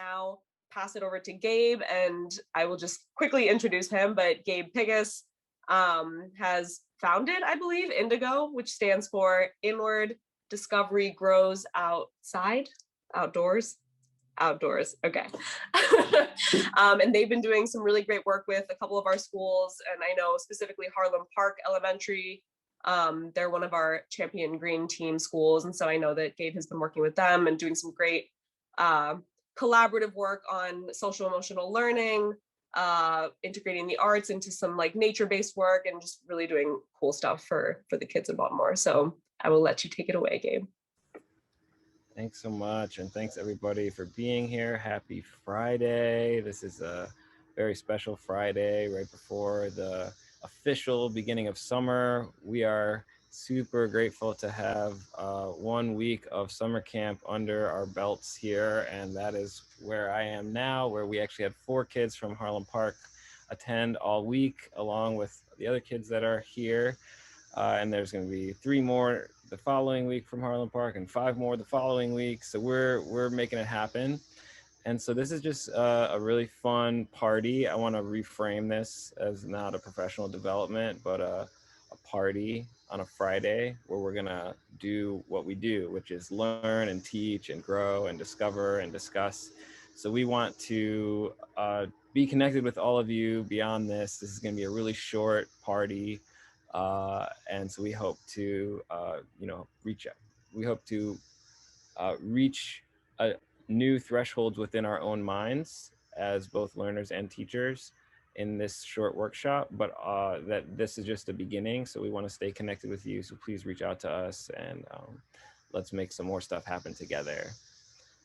now pass it over to Gabe, and I will just quickly introduce him. But Gabe Pickus has founded, I believe, InDiGO, which stands for Inward Discovery Grows Outside, Outdoors. Okay. And they've been doing some really great work with a couple of our schools, and I know specifically Harlem Park Elementary. They're one of our champion green team schools, and so I know that Gabe has been working with them and doing some great collaborative work on social emotional learning, integrating the arts into some like nature-based work, and just really doing cool stuff for the kids in Baltimore. So I will let you take it away, Gabe. Thanks so much, and thanks everybody for being here. Happy Friday. This is a very special Friday right before the official beginning of summer. We are super grateful to have 1 week of summer camp under our belts here, and that is where I am now, where we actually had 4 kids from Harlem Park attend all week, along with the other kids that are here. And there's going to be 3 more the following week from Harlem Park and 5 more the following week. So we're making it happen. And so this is just a really fun party. I want to reframe this as not a professional development, but a party on a Friday where we're going to do what we do, which is learn and teach and grow and discover and discuss. So we want to be connected with all of you beyond this. This is going to be a really short party. And so we hope to, reach out. We hope to reach new thresholds within our own minds as both learners and teachers in this short workshop, but that this is just a beginning. So we want to stay connected with you. So please reach out to us, and let's make some more stuff happen together.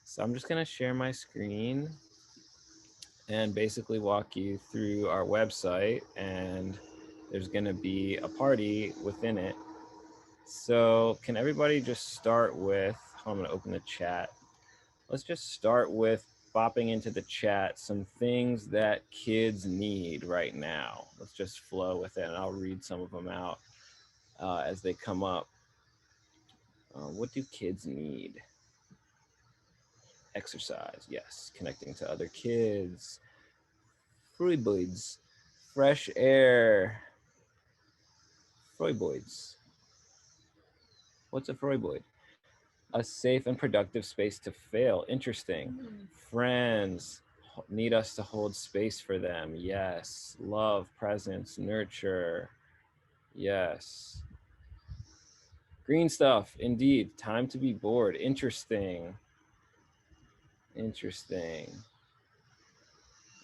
So I'm just going to share my screen and basically walk you through our website, and there's going to be a party within it. So can everybody just start with, I'm going to open the chat. Let's just start with bopping into the chat some things that kids need right now. Let's just flow with it, and I'll read some of them out as they come up. What do kids need? Exercise, yes. Connecting to other kids. Freuboids, fresh air. Freuboids. What's a Freuboid? A safe and productive space to fail. Interesting. Friends need us to hold space for them. Yes. Love, presence, nurture. Yes. Green stuff. Indeed. Time to be bored. Interesting. Interesting.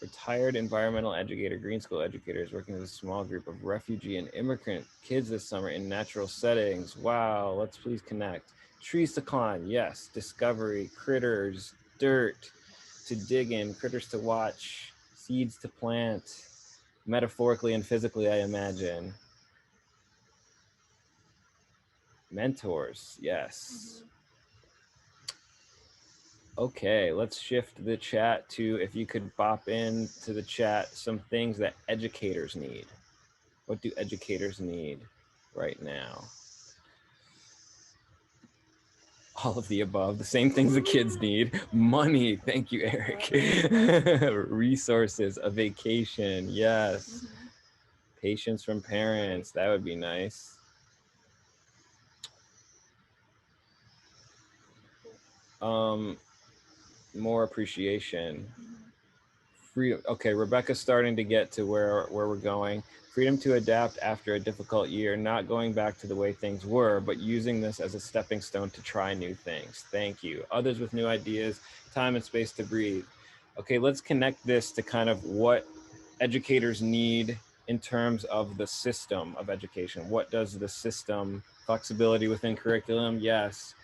Retired environmental educator, green school educators working with a small group of refugee and immigrant kids this summer in natural settings. Wow. Let's please connect. Trees to climb, yes. Discovery, critters, dirt to dig in, critters to watch, seeds to plant, metaphorically and physically, I imagine. Mentors, yes. Okay, let's shift the chat to, if you could bop into the chat, some things that educators need. What do educators need right now? All of the above, the same things the kids need. Money, thank you, Eric. Resources, a vacation, yes. Patience from parents, that would be nice. More appreciation. Freedom, okay, Rebecca's starting to get to where we're going. Freedom to adapt after a difficult year, not going back to the way things were, but using this as a stepping stone to try new things. Thank you. Others with new ideas, time and space to breathe. Okay, let's connect this to kind of what educators need in terms of the system of education. What does the system, flexibility within curriculum? Yes.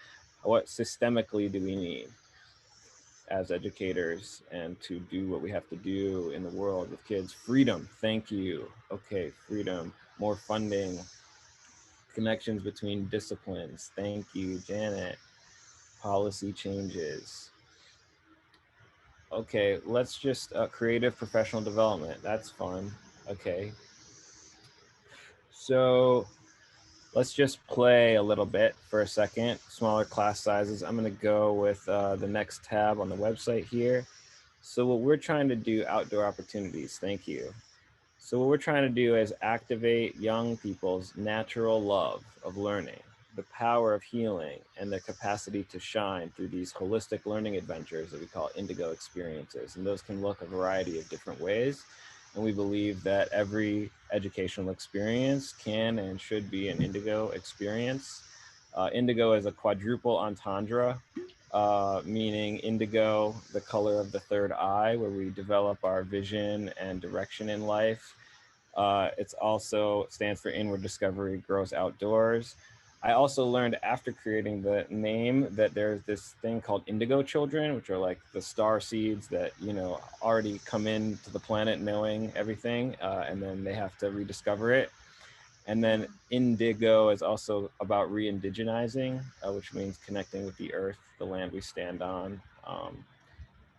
What systemically do we need as educators and to do what we have to do in the world with kids? Freedom, thank you. Okay, freedom, more funding, connections between disciplines. Thank you, Janet. Policy changes. Okay, let's just creative professional development. That's fun. Okay. So let's just play a little bit for a second. Smaller class sizes. I'm going to go with the next tab on the website here. So what we're trying to do, outdoor opportunities, thank you. So what we're trying to do is activate young people's natural love of learning, the power of healing, and their capacity to shine through these holistic learning adventures that we call InDiGO experiences. And those can look a variety of different ways. And we believe that every educational experience can and should be an InDiGO experience. InDiGO is a quadruple entendre, meaning indigo, the color of the third eye, where we develop our vision and direction in life. It's also stands for inward discovery, grows outdoors. I also learned after creating the name that there's this thing called indigo children, which are like the star seeds that, you know, already come into the planet knowing everything, and then they have to rediscover it. And then indigo is also about re-indigenizing, which means connecting with the earth, the land we stand on,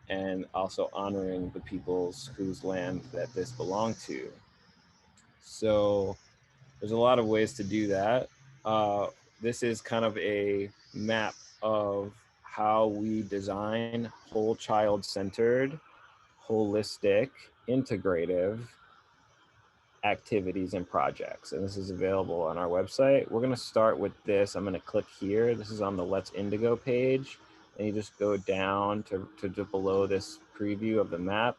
and also honoring the peoples whose land that this belonged to. So there's a lot of ways to do that. This is kind of a map of how we design whole child centered, holistic, integrative activities and projects. And this is available on our website. We're going to start with this. I'm going to click here. This is on the Let's Indigo page. And you just go down to below this preview of the map.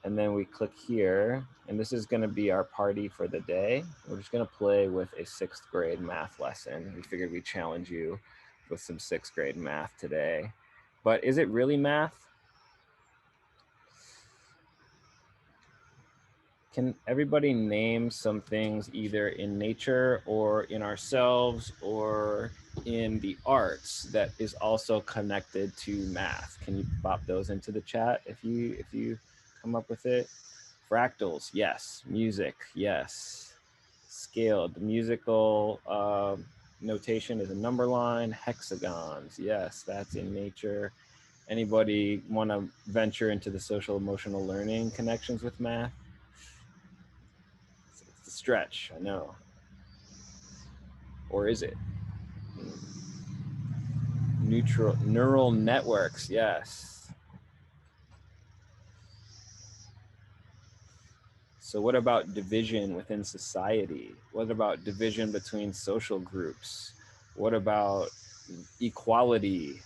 And then we click here, and this is going to be our party for the day. We're just going to play with a 6th grade math lesson. We figured we'd challenge you with some 6th grade math today. But is it really math? Can everybody name some things either in nature or in ourselves or in the arts that is also connected to math? Can you pop those into the chat if you come up with it? Fractals, yes. Music, yes. Scaled, musical notation is a number line. Hexagons, yes, that's in nature. Anybody want to venture into the social emotional learning connections with math? It's a stretch, I know. Or is it? Neural networks, yes. So what about division within society? What about division between social groups? What about equality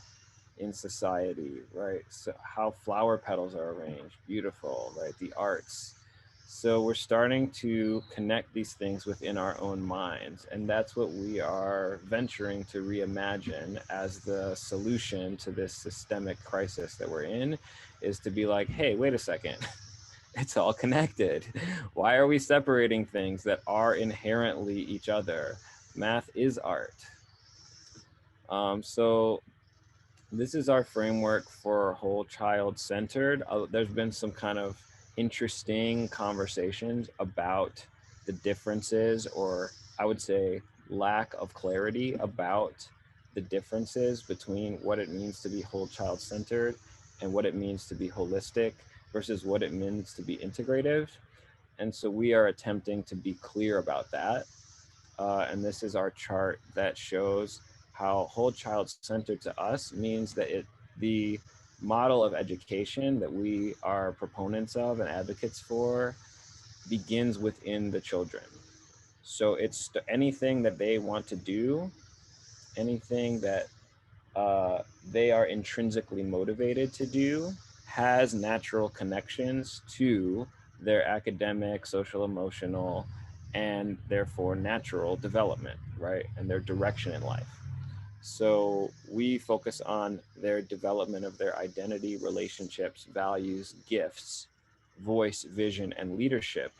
in society, right? So how flower petals are arranged, beautiful, right? The arts. So we're starting to connect these things within our own minds. And that's what we are venturing to reimagine as the solution to this systemic crisis that we're in, is to be like, hey, wait a second. It's all connected. Why are we separating things that are inherently each other? Math is art. So this is our framework for whole child centered. There's been some kind of interesting conversations about the differences, or I would say lack of clarity about the differences between what it means to be whole child centered and what it means to be holistic versus what it means to be integrative. And so we are attempting to be clear about that. And this is our chart that shows how whole child centered to us means that the model of education that we are proponents of and advocates for begins within the children. So it's anything that they want to do, anything that they are intrinsically motivated to do, has natural connections to their academic, social, emotional, and therefore natural development, right? And their direction in life. So we focus on their development of their identity, relationships, values, gifts, voice, vision, and leadership,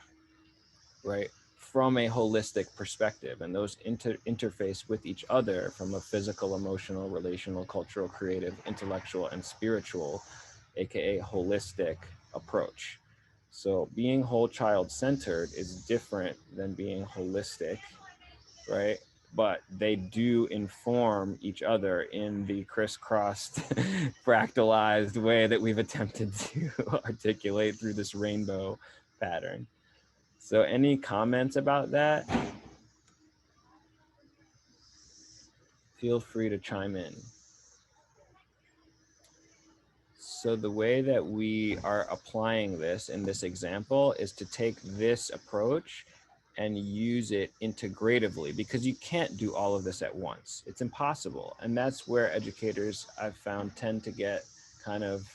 right? From a holistic perspective. And those interface with each other from a physical, emotional, relational, cultural, creative, intellectual, and spiritual, AKA holistic approach. So being whole child centered is different than being holistic, right? But they do inform each other in the crisscrossed, fractalized way that we've attempted to articulate through this rainbow pattern. So any comments about that? Feel free to chime in. So the way that we are applying this in this example is to take this approach and use it integratively, because you can't do all of this at once. It's impossible. And that's where educators, I've found, tend to get kind of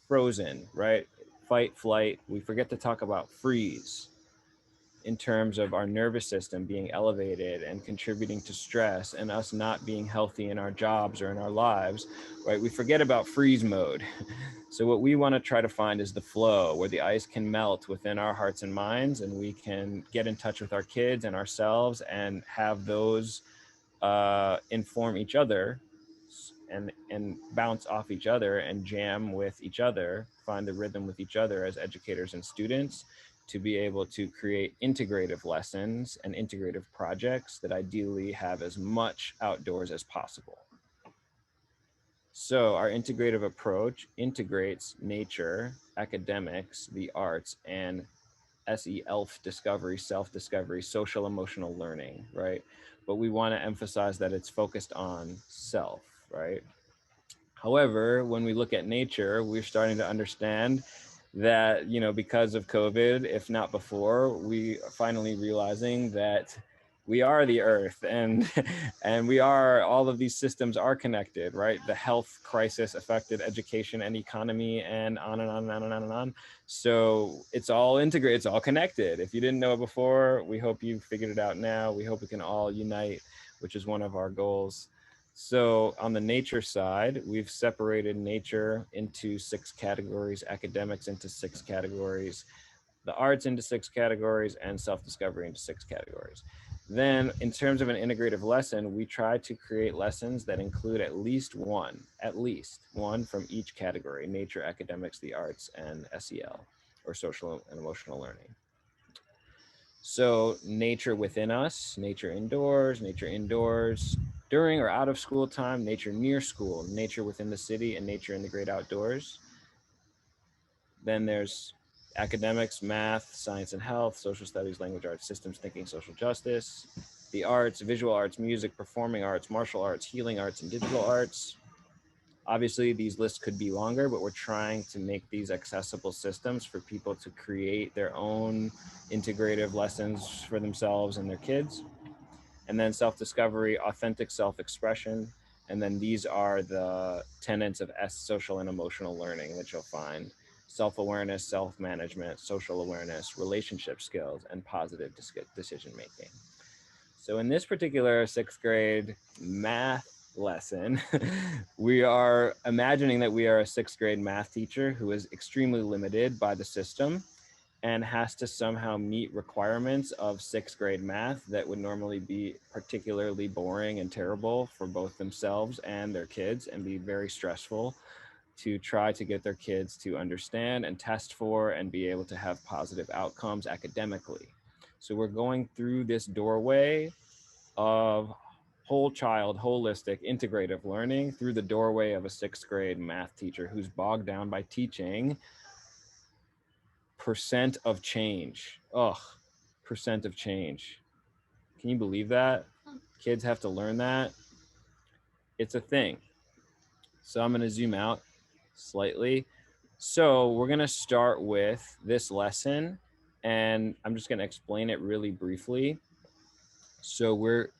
frozen, right? Fight, flight. We forget to talk about freeze in terms of our nervous system being elevated and contributing to stress and us not being healthy in our jobs or in our lives, right? We forget about freeze mode. So what we want to try to find is the flow, where the ice can melt within our hearts and minds, and we can get in touch with our kids and ourselves and have those inform each other and bounce off each other and jam with each other, find the rhythm with each other as educators and students, to be able to create integrative lessons and integrative projects that ideally have as much outdoors as possible. So our integrative approach integrates nature, academics, the arts, and SEL discovery, self-discovery, social emotional learning, right? But we want to emphasize that it's focused on self, right? However, when we look at nature, we're starting to understand that, because of COVID, if not before, we are finally realizing that we are the earth, and and we are, all of these systems are connected, right? The health crisis affected education and economy, and on and on and on and on and on. So it's all integrated, it's all connected. If you didn't know it before, we hope you figured it out now. We hope we can all unite, which is one of our goals. So on the nature side, we've separated nature into 6 categories, academics into 6 categories, the arts into 6 categories, and self-discovery into 6 categories. Then in terms of an integrative lesson, we try to create lessons that include at least one from each category: nature, academics, the arts, and SEL, or social and emotional learning. So nature within us, nature indoors, during or out of school time, nature near school, nature within the city, and nature in the great outdoors. Then there's academics, math, science and health, social studies, language arts, systems thinking, social justice, the arts, visual arts, music, performing arts, martial arts, healing arts, and digital arts. Obviously, these lists could be longer, but we're trying to make these accessible systems for people to create their own integrative lessons for themselves and their kids. And then self-discovery, authentic self-expression. And then these are the tenets of social and emotional learning that you'll find: self-awareness, self-management, social awareness, relationship skills, and positive decision-making. So in this particular 6th grade math lesson, we are imagining that we are a 6th grade math teacher who is extremely limited by the system and has to somehow meet requirements of 6th grade math that would normally be particularly boring and terrible for both themselves and their kids, and be very stressful to try to get their kids to understand and test for and be able to have positive outcomes academically. So we're going through this doorway of whole child, holistic, integrative learning through the doorway of a 6th grade math teacher who's bogged down by teaching percent of change. Ugh, percent of change. Can you believe that? Kids have to learn that. It's a thing. So I'm going to zoom out slightly. So we're going to start with this lesson, and I'm just going to explain it really briefly. So we're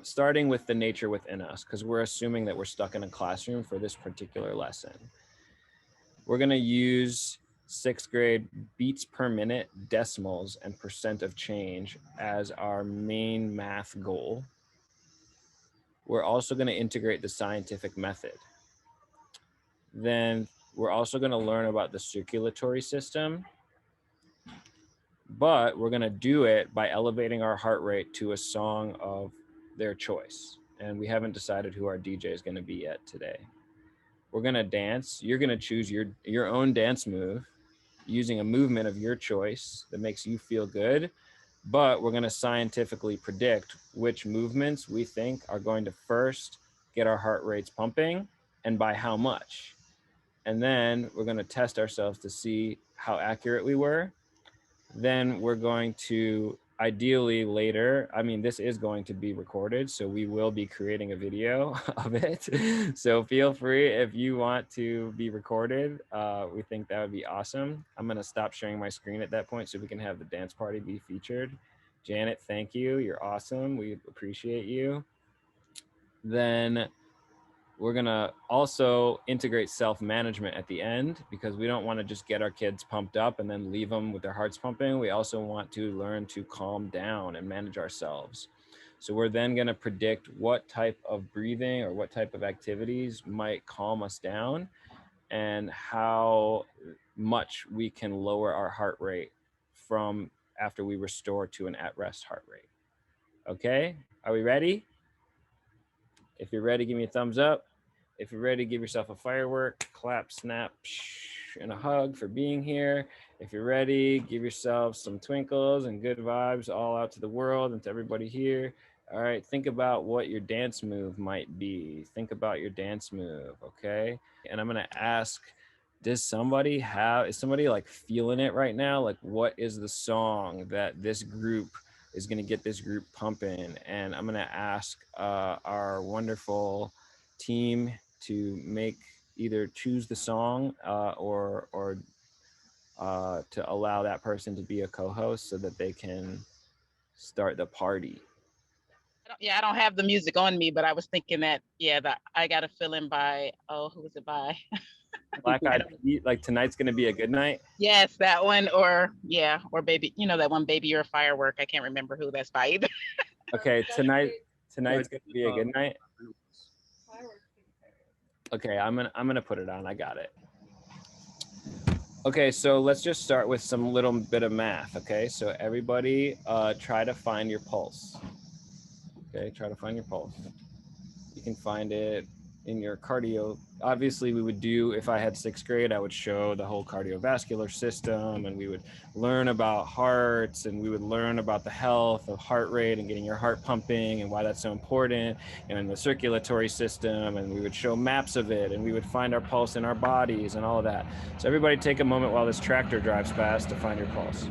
starting with the nature within us, because we're assuming that we're stuck in a classroom for this particular lesson. We're going to use 6th grade beats per minute, decimals, and percent of change as our main math goal. We're also going to integrate the scientific method. Then we're also going to learn about the circulatory system, but we're going to do it by elevating our heart rate to a song of their choice. And we haven't decided who our DJ is going to be yet today. We're going to dance. You're going to choose your own dance move using a movement of your choice that makes you feel good, but we're going to scientifically predict which movements we think are going to first get our heart rates pumping and by how much. And then we're going to test ourselves to see how accurate we were. Then we're going to ideally later, I mean, this is going to be recorded, so we will be creating a video of it. So feel free if you want to be recorded. We think that would be awesome. I'm gonna stop sharing my screen at that point so we can have the dance party be featured. Janet, thank you. You're awesome. We appreciate you. Then we're gonna also integrate self-management at the end, because we don't want to just get our kids pumped up and then leave them with their hearts pumping. We also want to learn to calm down and manage ourselves. So we're then gonna predict what type of breathing or what type of activities might calm us down, and how much we can lower our heart rate from after we restore to an at-rest heart rate. Okay, are we ready? If you're ready, give me a thumbs up. If you're ready, give yourself a firework, clap, snap, and a hug for being here. If you're ready, give yourself some twinkles and good vibes all out to the world and to everybody here. All right, think about what your dance move might be. Think about your dance move, okay? And I'm gonna ask, is somebody like feeling it right now? Like, what is the song that this group is going to get this group pumping? And I'm going to ask our wonderful team to either choose the song or to allow that person to be a co-host so that they can start the party. Yeah, I don't have the music on me, but I was thinking that, yeah, I Got a Feeling by, who was it by? Black Eyed Peas, like Tonight's Gonna Be a Good Night. Yes, that one, or Baby, that one, Baby You're a Firework. I can't remember who that's by either. Okay, tonight's gonna be a good night. Okay, I'm gonna put it on. I got it. Okay, so let's just start with some little bit of math. Okay, so everybody try to find your pulse. Okay, try to find your pulse. You can find it in your cardio. Obviously, we would do, if I had 6th grade, I would show the whole cardiovascular system, and we would learn about hearts, and we would learn about the health of heart rate and getting your heart pumping and why that's so important, and the circulatory system, and we would show maps of it, and we would find our pulse in our bodies and all of that. So everybody take a moment while this tractor drives past to find your pulse.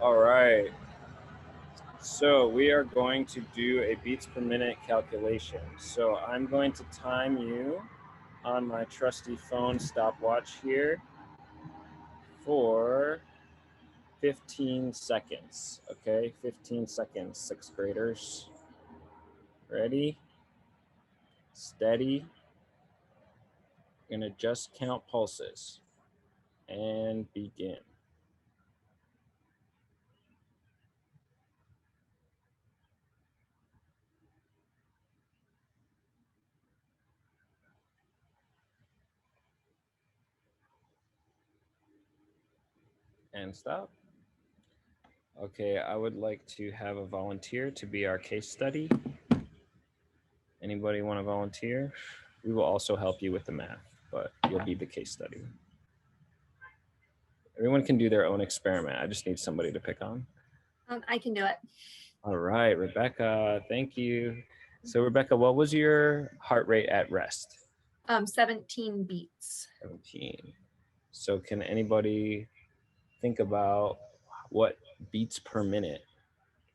All right. So we are going to do a beats per minute calculation. So I'm going to time you on my trusty phone stopwatch here for 15 seconds. Okay, 15 seconds, 6th graders. Ready? Steady. We're gonna just count pulses and begin. And stop. Okay, I would like to have a volunteer to be our case study. Anybody want to volunteer? We will also help you with the math, but you'll be the case study. Everyone can do their own experiment. I just need somebody to pick on. I can do it. All right, Rebecca, thank you. So Rebecca, what was your heart rate at rest? 17 beats. 17. So can anybody think about what beats per minute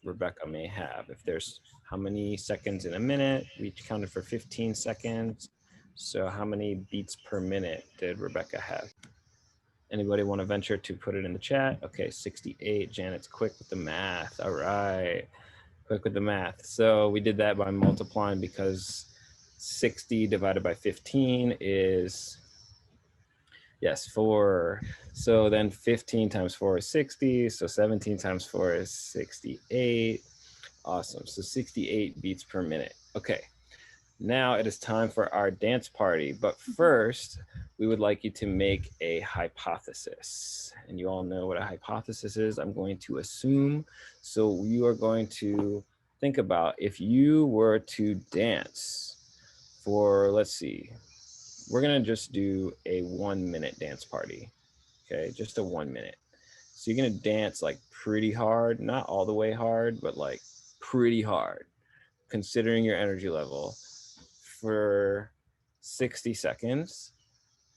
Rebecca may have? If there's how many seconds in a minute, we counted for 15 seconds. So how many beats per minute did Rebecca have? Anybody want to venture to put it in the chat? Okay, 68. Janet's quick with the math. All right, quick with the math. So we did that by multiplying, because 60 divided by 15 is, yes, 4. So then 15 times 4 is 60. So 17 times 4 is 68. Awesome. So 68 beats per minute. Okay. Now it is time for our dance party. But first, we would like you to make a hypothesis. And you all know what a hypothesis is. I'm going to assume. So you are going to think about if you were to dance for, let's see, we're gonna just do a 1 minute dance party. Okay, just a 1 minute. So you're gonna dance like pretty hard, not all the way hard, but like pretty hard, considering your energy level for 60 seconds.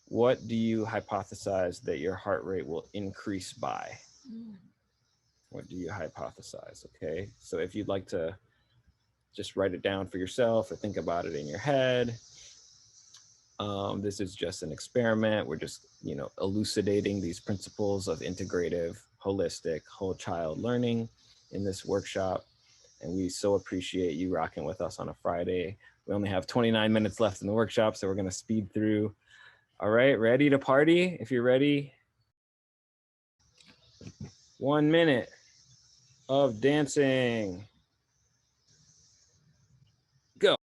What do you hypothesize that your heart rate will increase by? What do you hypothesize? Okay, so if you'd like to just write it down for yourself or think about it in your head, this is just an experiment. We're just, elucidating these principles of integrative, holistic, whole child learning in this workshop. And we so appreciate you rocking with us on a Friday. We only have 29 minutes left in the workshop, so we're gonna speed through. All right, ready to party? If you're ready. 1 minute of dancing. Go.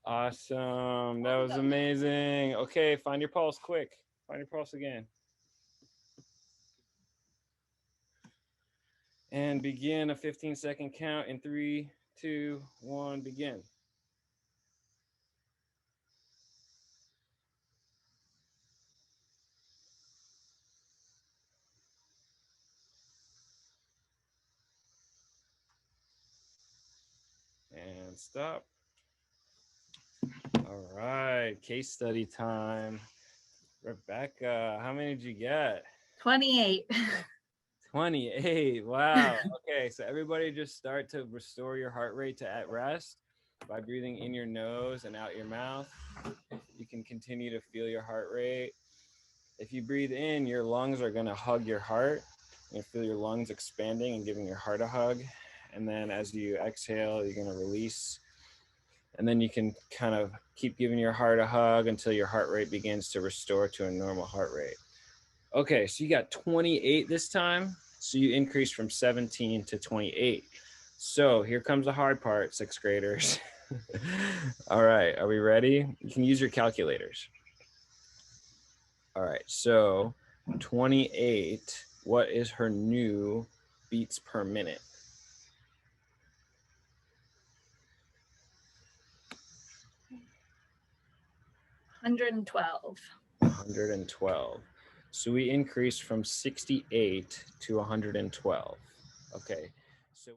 Awesome, that was amazing. Okay, find your pulse quick. Find your pulse again. And begin a 15-second count in 3, 2, 1, begin. And stop. All right, case study time. Rebecca, how many did you get? 28. 28, wow. Okay, so everybody just start to restore your heart rate to at rest by breathing in your nose and out your mouth. You can continue to feel your heart rate. If you breathe in, your lungs are gonna hug your heart. You feel your lungs expanding and giving your heart a hug. And then as you exhale, you're gonna release. And then you can kind of keep giving your heart a hug until your heart rate begins to restore to a normal heart rate. Okay, so you got 28 this time. So you increased from 17 to 28. So here comes the hard part, sixth graders. All right, are we ready? You can use your calculators. All right, so 28, what is her new beats per minute? 112. 112. So we increased from 68 to 112. Okay, so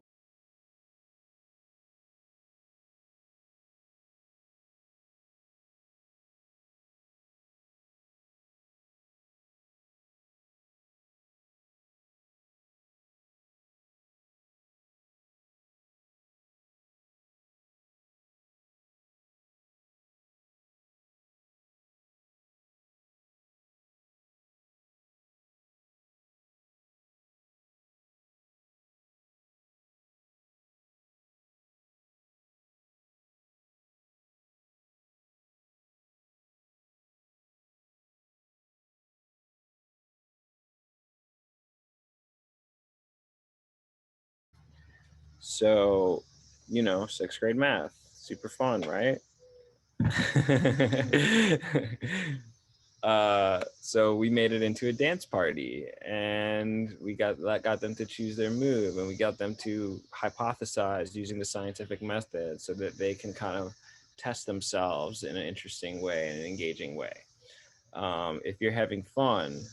So, sixth grade math, super fun, right? So we made it into a dance party, and we got them to choose their move, and we got them to hypothesize using the scientific method so that they can kind of test themselves in an interesting way and an engaging way. If you're having fun,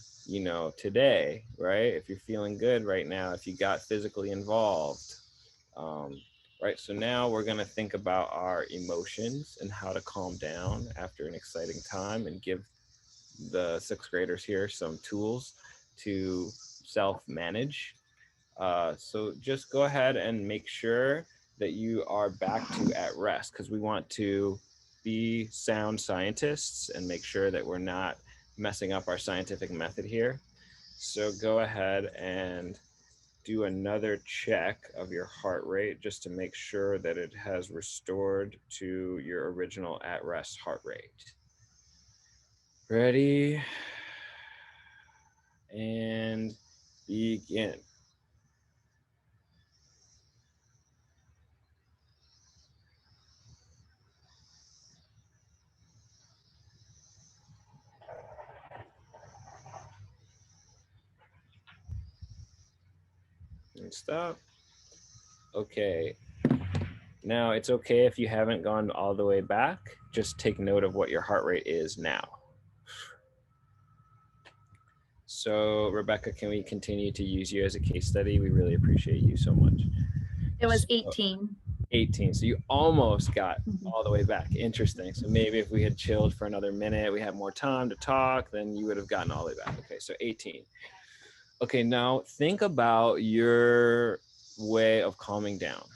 today, right? If you're feeling good right now, if you got physically involved, right? So now we're gonna think about our emotions and how to calm down after an exciting time and give the sixth graders here some tools to self-manage. So just go ahead and make sure that you are back to at rest, because we want to be sound scientists and make sure that we're not messing up our scientific method here. So go ahead and do another check of your heart rate just to make sure that it has restored to your original at rest heart rate. Ready? And begin. And stop. Okay. Now it's okay if you haven't gone all the way back. Just take note of what your heart rate is now. So Rebecca, can we continue to use you as a case study? We really appreciate you so much. It was So, 18. 18. So you almost got Mhm. all the way back. Interesting. So maybe if we had chilled for another minute, we had more time to talk, then you would have gotten all the way back. Okay, so 18. Okay, now think about your way of calming down.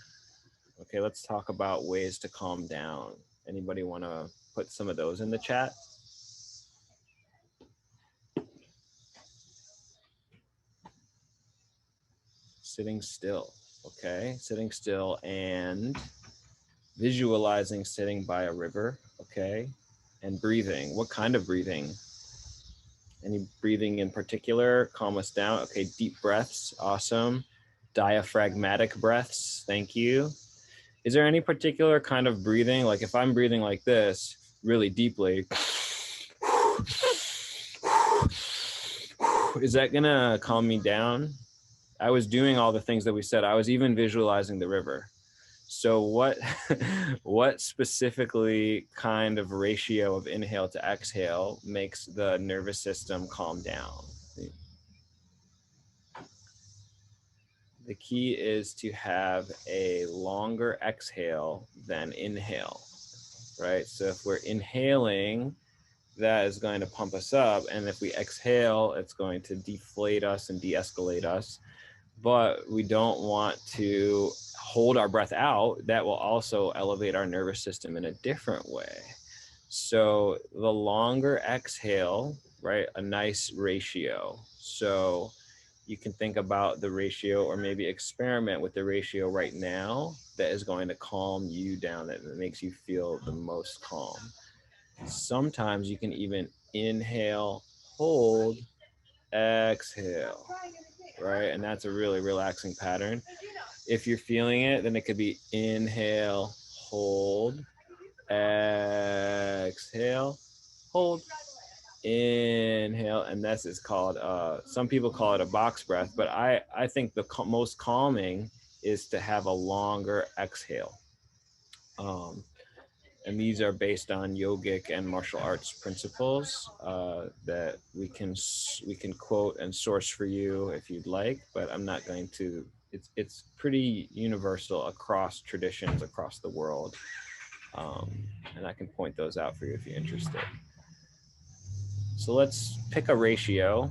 Okay, let's talk about ways to calm down. Anybody want to put some of those in the chat? Sitting still. Okay, sitting still and visualizing sitting by a river. Okay, and breathing. What kind of breathing? Any breathing in particular? Calm us down. Okay, deep breaths. Awesome. Diaphragmatic breaths. Thank you. Is there any particular kind of breathing? Like if I'm breathing like this really deeply, is that gonna calm me down? I was doing all the things that we said. I was even visualizing the river. So what what specifically kind of ratio of inhale to exhale makes the nervous system calm down? The key is to have a longer exhale than inhale, right? So if we're inhaling, that is going to pump us up. And if we exhale, it's going to deflate us and de-escalate us. But we don't want to hold our breath out. That will also elevate our nervous system in a different way. So the longer exhale, right, a nice ratio. So you can think about the ratio or maybe experiment with the ratio right now that is going to calm you down, that makes you feel the most calm. Sometimes you can even inhale, hold, exhale, right? And that's a really relaxing pattern. If you're feeling it, then it could be inhale, hold, exhale, hold, inhale. And this is called, some people call it a box breath, but I think the most calming is to have a longer exhale. And these are based on yogic and martial arts principles that we can quote and source for you if you'd like, but I'm not going to. It's pretty universal across traditions across the world, and I can point those out for you if you're interested. So let's pick a ratio.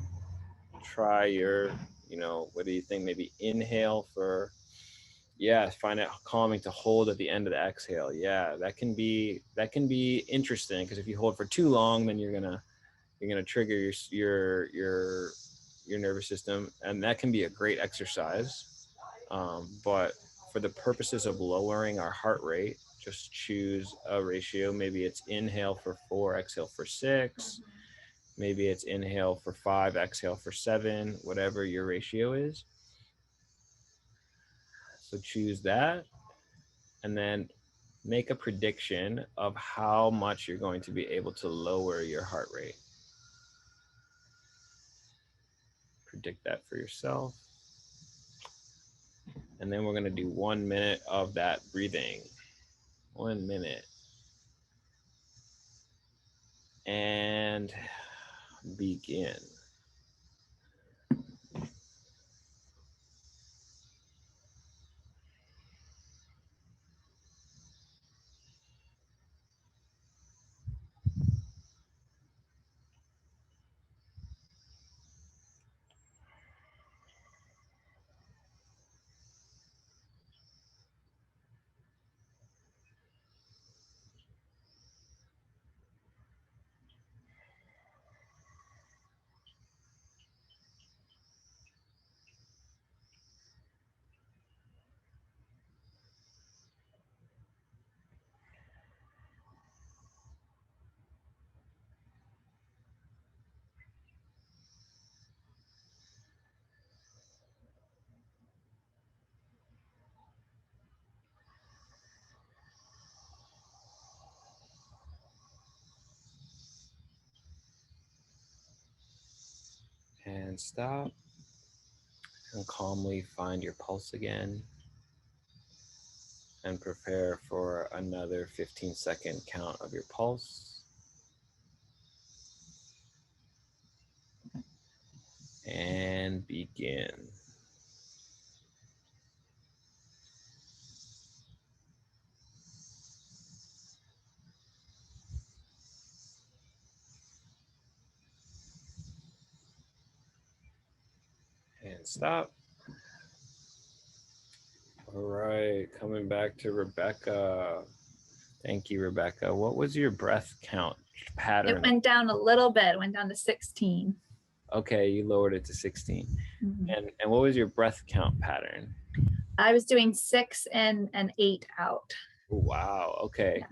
Try your, what do you think? Maybe inhale for. Yeah, find it calming to hold at the end of the exhale. Yeah, that can be interesting, because if you hold for too long, then you're gonna trigger your nervous system, and that can be a great exercise. But for the purposes of lowering our heart rate, just choose a ratio. Maybe it's inhale for 4, exhale for 6. Maybe it's inhale for 5, exhale for 7. Whatever your ratio is. So choose that, and then make a prediction of how much you're going to be able to lower your heart rate. Predict that for yourself. And then we're going to do 1 minute of that breathing. 1 minute. And begin. And stop. And calmly find your pulse again. and prepare for another 15-second count of your pulse. And begin. And stop. All right, coming back to Rebecca. Thank you, Rebecca. What was your breath count pattern? It went down a little bit, went down to 16. Okay, you lowered it to 16. Mhm. And what was your breath count pattern? I was doing 6 in and 8 out. Wow, okay. Yeah.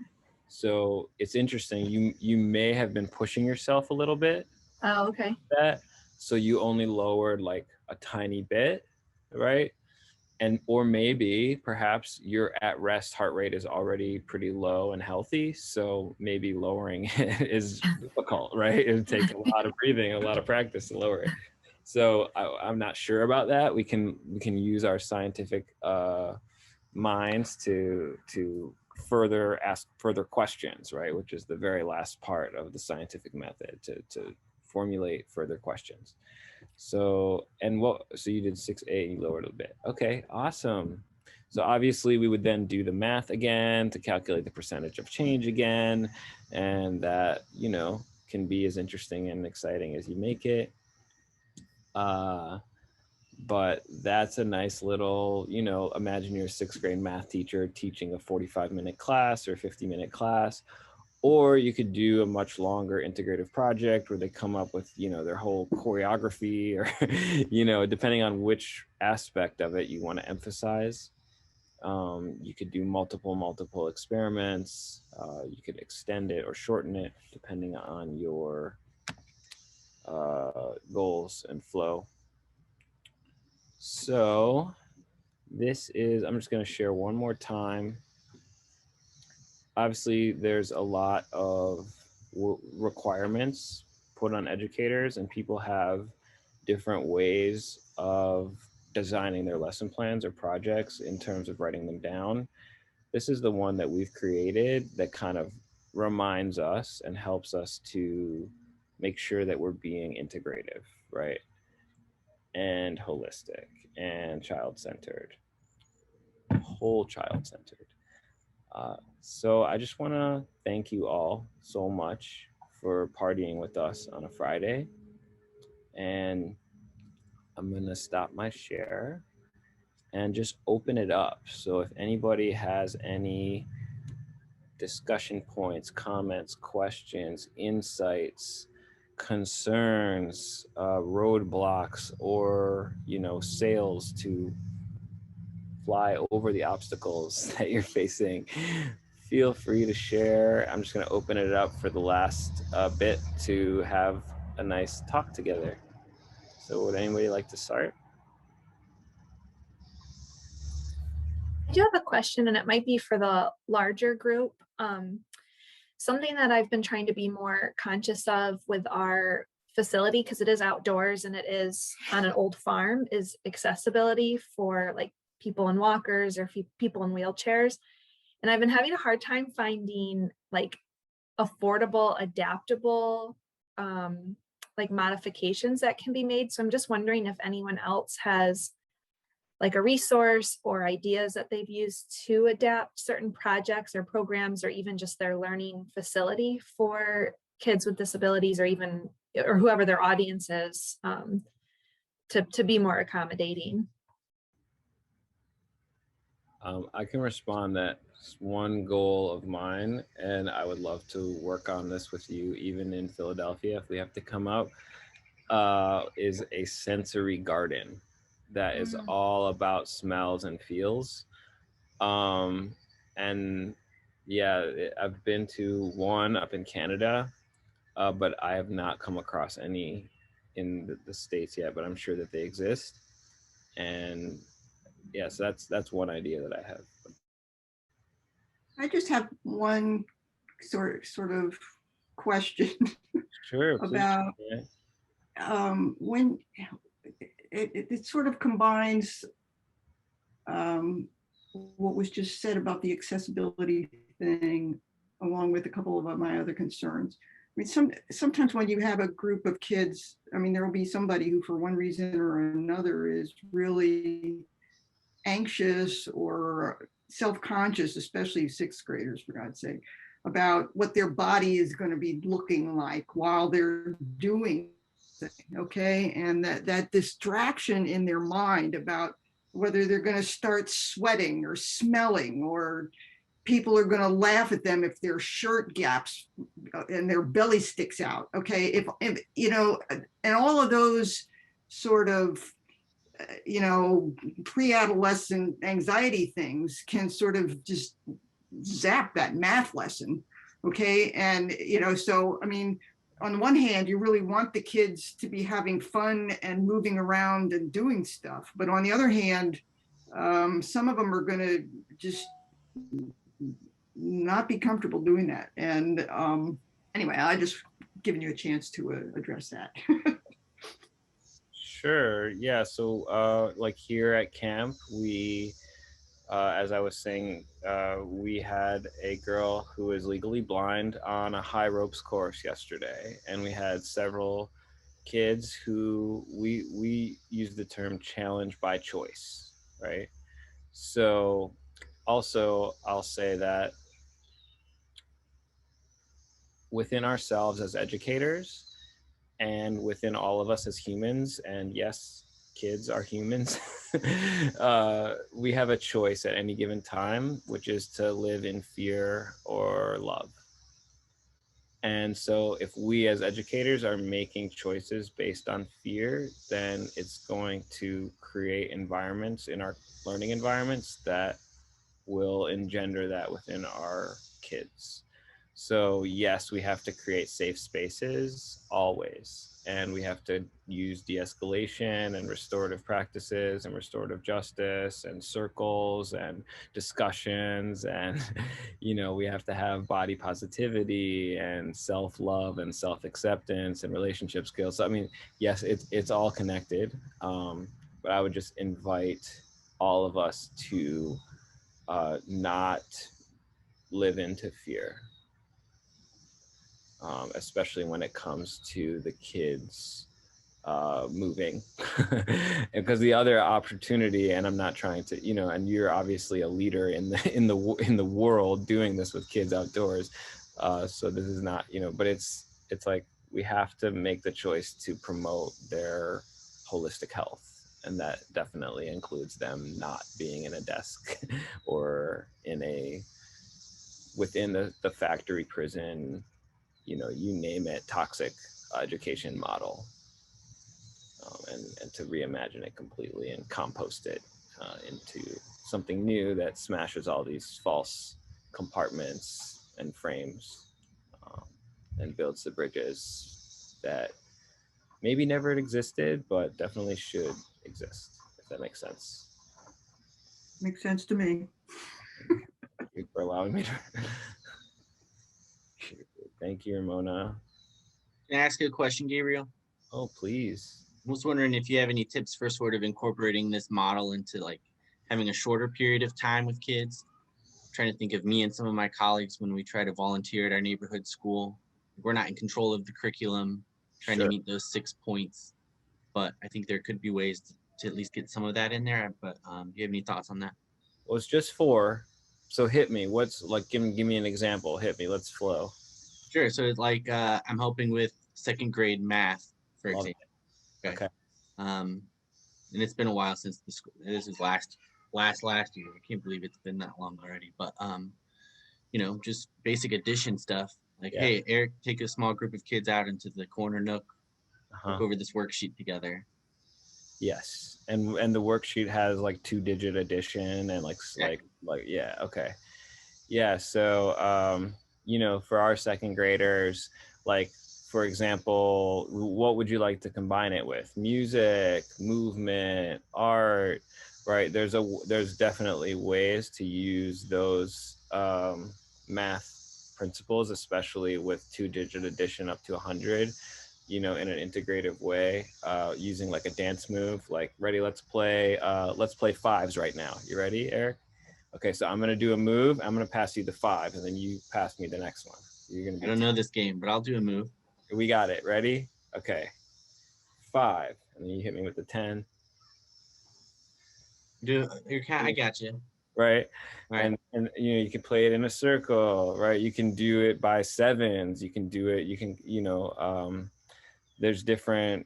So it's interesting. You may have been pushing yourself a little bit. Oh, okay. That so you only lowered like a tiny bit, right? And or maybe perhaps your at rest heart rate is already pretty low and healthy, so maybe lowering it is difficult, right? It would take a lot of breathing, a lot of practice to lower it. So I'm not sure about that. We can use our scientific minds to further ask further questions, right? Which is the very last part of the scientific method, to formulate further questions. So, so you did 6A and you lowered a bit. Okay, awesome. So obviously we would then do the math again to calculate the percentage of change again. And that, you know, can be as interesting and exciting as you make it. But that's a nice little, you know, imagine you're a 6th grade math teacher teaching a 45-minute class or 50-minute class. Or you could do a much longer integrative project where they come up with, you know, their whole choreography, or, you know, depending on which aspect of it you want to emphasize. You could do multiple experiments. You could extend it or shorten it depending on your goals and flow. So this is, I'm just going to share one more time. Obviously, there's a lot of requirements put on educators, and people have different ways of designing their lesson plans or projects in terms of writing them down. This is the one that we've created that kind of reminds us and helps us to make sure that we're being integrative, right? And holistic and child-centered, whole child-centered. So I just want to thank you all so much for partying with us on a Friday. And I'm going to stop my share and just open it up. So if anybody has any discussion points, comments, questions, insights, concerns, roadblocks, or, you know, sales to fly over the obstacles that you're facing, feel free to share. I'm just going to open it up for the last bit to have a nice talk together. So would anybody like to start? I do have a question, and it might be for the larger group. Something that I've been trying to be more conscious of with our facility, because it is outdoors and it is on an old farm, is accessibility for like people in walkers or people in wheelchairs. And I've been having a hard time finding like affordable, adaptable, like modifications that can be made. So I'm just wondering if anyone else has like a resource or ideas that they've used to adapt certain projects or programs, or even just their learning facility for kids with disabilities, or even, or whoever their audience is, to be more accommodating. I can respond that one goal of mine, and I would love to work on this with you, even in Philadelphia, if we have to come out, is a sensory garden that is all about smells and feels. And yeah, I've been to one up in Canada, but I have not come across any in the States yet, but I'm sure that they exist. And yes, that's one idea that I have. I just have one sort of question. Sure. About when it sort of combines what was just said about the accessibility thing, along with a couple of my other concerns. I mean, sometimes when you have a group of kids, I mean, there will be somebody who for one reason or another is really anxious or self-conscious, especially sixth graders, for God's sake, about what their body is going to be looking like while they're doing something, okay? And that distraction in their mind about whether they're going to start sweating or smelling, or people are going to laugh at them if their shirt gaps and their belly sticks out, okay? If you know, and all of those sort of pre-adolescent anxiety things can sort of just zap that math lesson, okay? And so I mean, on the one hand, you really want the kids to be having fun and moving around and doing stuff, but on the other hand, some of them are going to just not be comfortable doing that. And anyway, I just giving you a chance to address that. Sure. Yeah. So, like here at camp, we, as I was saying, we had a girl who is legally blind on a high ropes course yesterday, and we had several kids who we use the term challenge by choice, right? So, also, I'll say that within ourselves as educators, and within all of us as humans, and yes, kids are humans, we have a choice at any given time, which is to live in fear or love. And so if we as educators are making choices based on fear, then it's going to create environments in our learning environments that will engender that within our kids. So yes, we have to create safe spaces always. And we have to use de-escalation and restorative practices and restorative justice and circles and discussions. And, we have to have body positivity and self-love and self-acceptance and relationship skills. So, I mean, yes, it's all connected. But I would just invite all of us to not live into fear. Especially when it comes to the kids moving. Because the other opportunity, and I'm not trying to, and you're obviously a leader in the world doing this with kids outdoors. So this is not, but it's like we have to make the choice to promote their holistic health. And that definitely includes them not being in a desk or within the factory prison, you name it, toxic education model, and to reimagine it completely and compost it into something new that smashes all these false compartments and frames, and builds the bridges that maybe never existed, but definitely should exist, if that makes sense. Makes sense to me. Thank you for allowing me to. Thank you, Ramona. Can I ask you a question, Gabriel? Oh, please. I was wondering if you have any tips for sort of incorporating this model into like having a shorter period of time with kids. I'm trying to think of me and some of my colleagues when we try to volunteer at our neighborhood school. We're not in control of the curriculum, trying to meet those 6 points, but I think there could be ways to at least get some of that in there. But do you have any thoughts on that? Well, it's just 4. So hit me. What's like, give me an example. Hit me. Let's flow. Sure. So it's like I'm helping with 2nd grade math, for example. Okay. And it's been a while since the school. This is last year. I can't believe it's been that long already. But just basic addition stuff. Like, hey, Eric, take a small group of kids out into the corner nook, look over this worksheet together. Yes, and the worksheet has like 2-digit addition and like yeah, okay, yeah. So for our 2nd graders, like, for example, what would you like to combine it with? Music, movement, art, right? There's definitely ways to use those math principles, especially with 2-digit addition up to 100, in an integrative way, using like a dance move, like, ready, let's play 5s right now. You ready, Eric? Okay, so I'm gonna do a move. I'm gonna pass you the 5, and then you pass me the next one. You're gonna. I don't know this game, but I'll do a move. We got it. Ready? Okay. 5, and then you hit me with the 10. I got you. Right. Right. And you know, you can play it in a circle, right? You can do it by 7s. You can do it. You can, you know, there's different.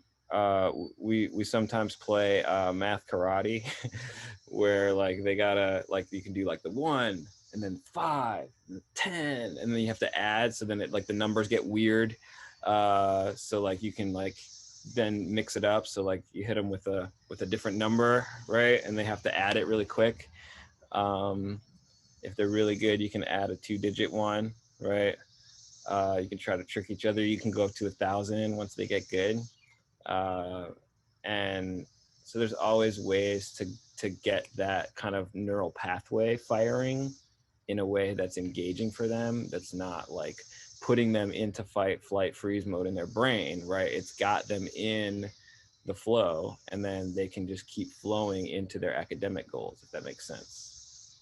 We sometimes play math karate, where like they gotta like you can do like the 1 and then 5, and 10, and then you have to add. So then it like the numbers get weird. So like you can like then mix it up. So like you hit them with a different number, right? And they have to add it really quick. If they're really good, you can add a 2-digit one, right? You can try to trick each other. You can go up to 1,000 once they get good. And so there's always ways to get that kind of neural pathway firing in a way that's engaging for them, that's not like putting them into fight, flight, freeze mode in their brain, right? It's got them in the flow, and then they can just keep flowing into their academic goals, if that makes sense.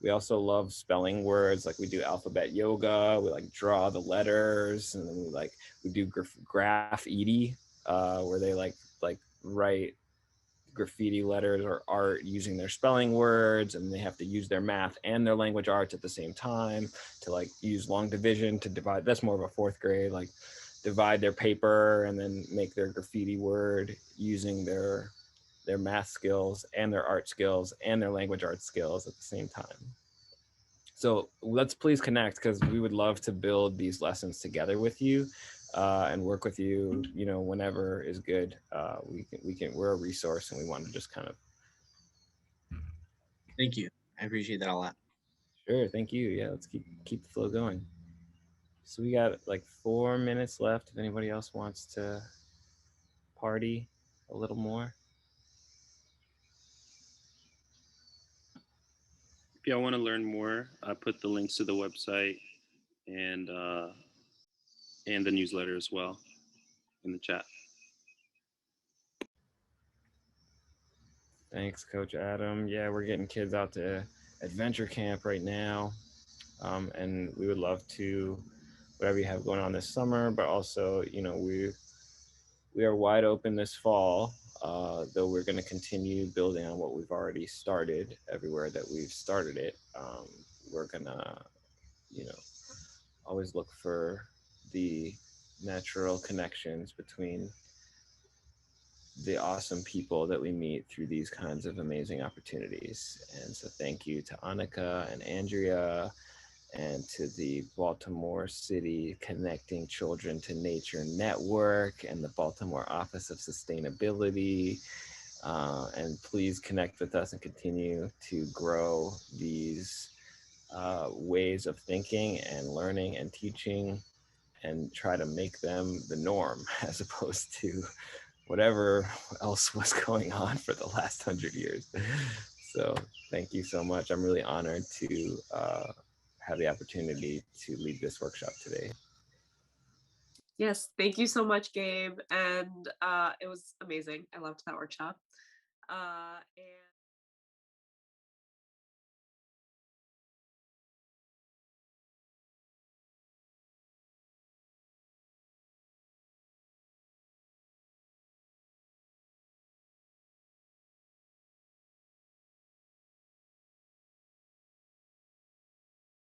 We also love spelling words, like we do alphabet yoga, we like draw the letters, and then we do graffiti, where they like write graffiti letters or art using their spelling words, and they have to use their math and their language arts at the same time to like use long division to divide. That's more of a 4th grade, like divide their paper and then make their graffiti word using their math skills and their art skills and their language arts skills at the same time. So let's please connect, because we would love to build these lessons together with you and work with you, you know, whenever is good. We're a resource, and we want to just kind of. Thank you. I appreciate that a lot. Sure. Thank you. Yeah. Let's keep the flow going. So we got like 4 minutes left. If anybody else wants to party a little more. If y'all want to learn more, I put the links to the website and the newsletter as well in the chat. Thanks, Coach Adam. Yeah, we're getting kids out to adventure camp right now. And we would love to, whatever you have going on this summer, but also, you know, we are wide open this fall, though we're going to continue building on what we've already started everywhere that we've started it. We're going to, you know, always look for the natural connections between the awesome people that we meet through these kinds of amazing opportunities. And so thank you to Annika and Andrea, and to the Baltimore City Connecting Children to Nature Network and the Baltimore Office of Sustainability. And please connect with us and continue to grow these ways of thinking and learning and teaching, and try to make them the norm as opposed to whatever else was going on for the last 100 years. So thank you so much. I'm really honored to have the opportunity to lead this workshop today. Yes, thank you so much, Gabe. And it was amazing. I loved that workshop. And